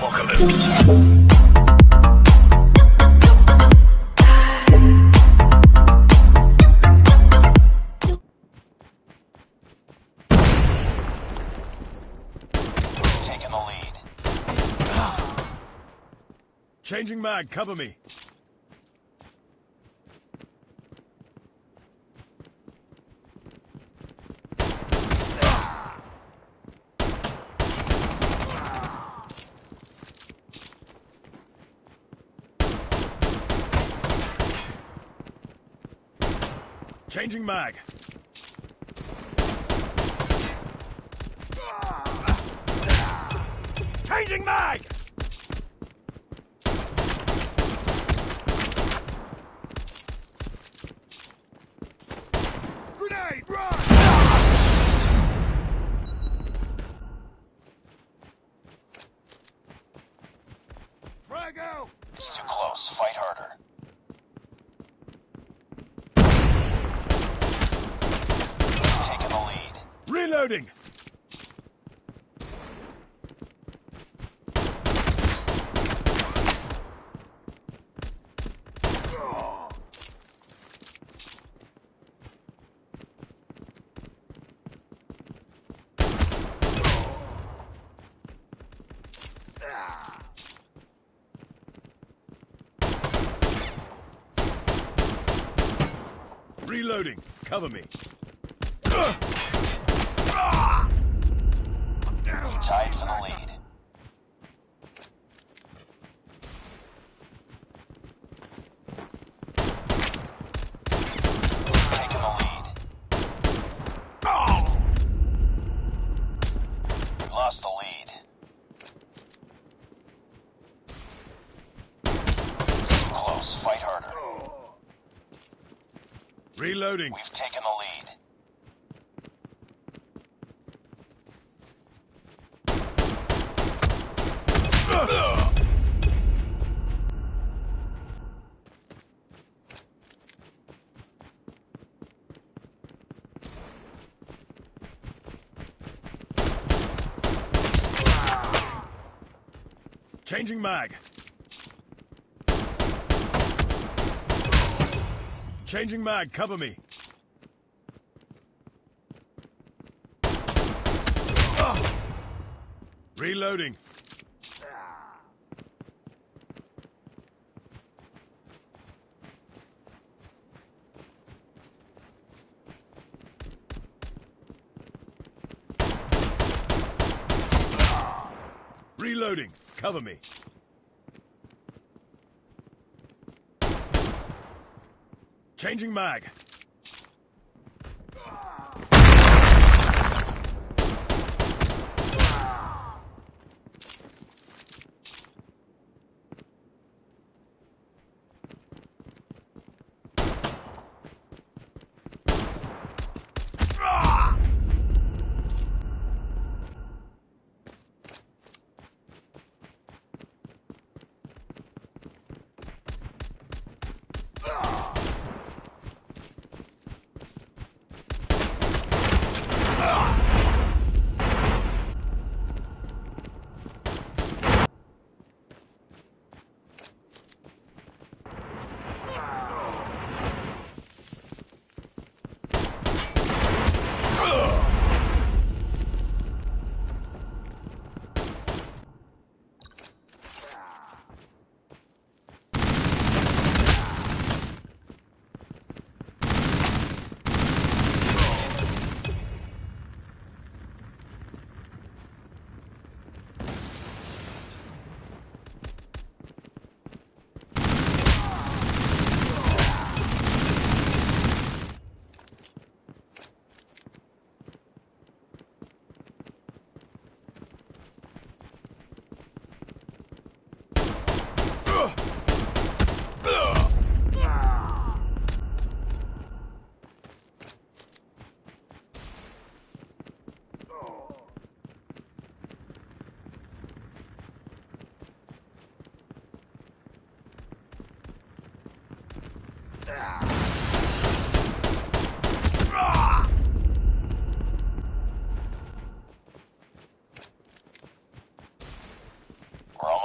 apocalypse. Taking the lead. Changing mag, cover me. Changing mag. Changing mag! Grenade, run! Frag out! It's too close. Fight harder. Taking the lead. Reloading! Reloading. Cover me. We tied for the lead. Taking the lead. We lost the lead. It's too close. Fight harder. Reloading. We've taken the lead. Changing mag. Changing mag, cover me. Reloading. Reloading. Cover me. Changing mag.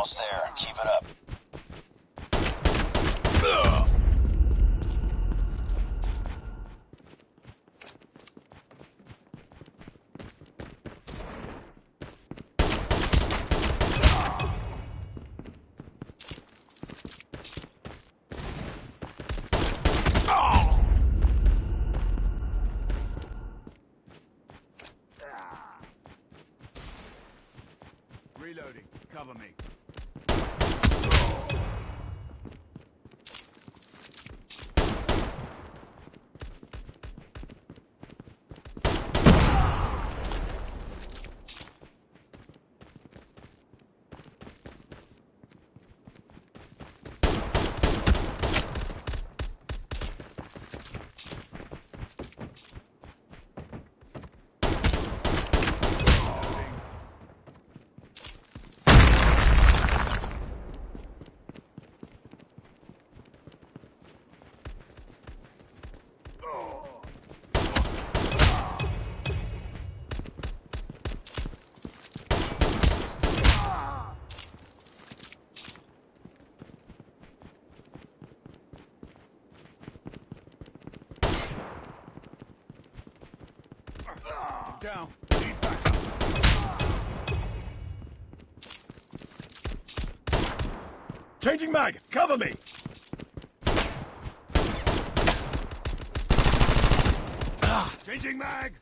almost there. Keep it up. Reloading. Cover me. Down. Need backup. Changing mag. Cover me. Changing mag.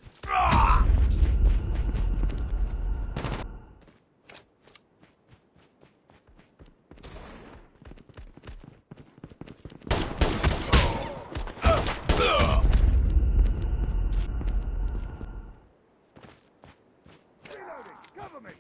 Cover me!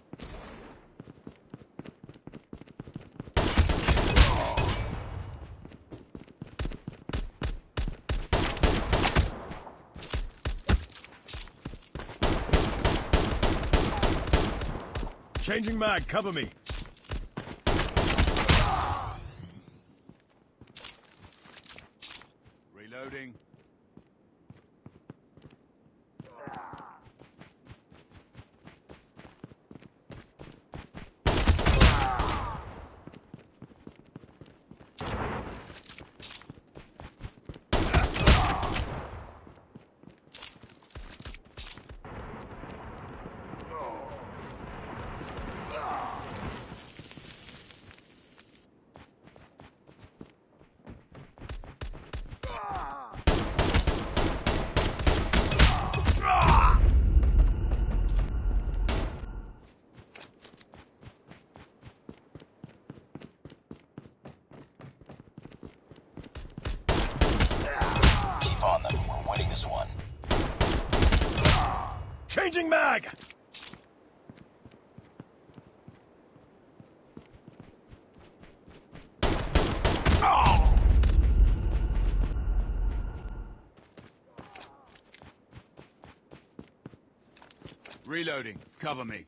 Changing mag, cover me. Reloading. On them. We're winning this one. Changing mag! Reloading. Cover me.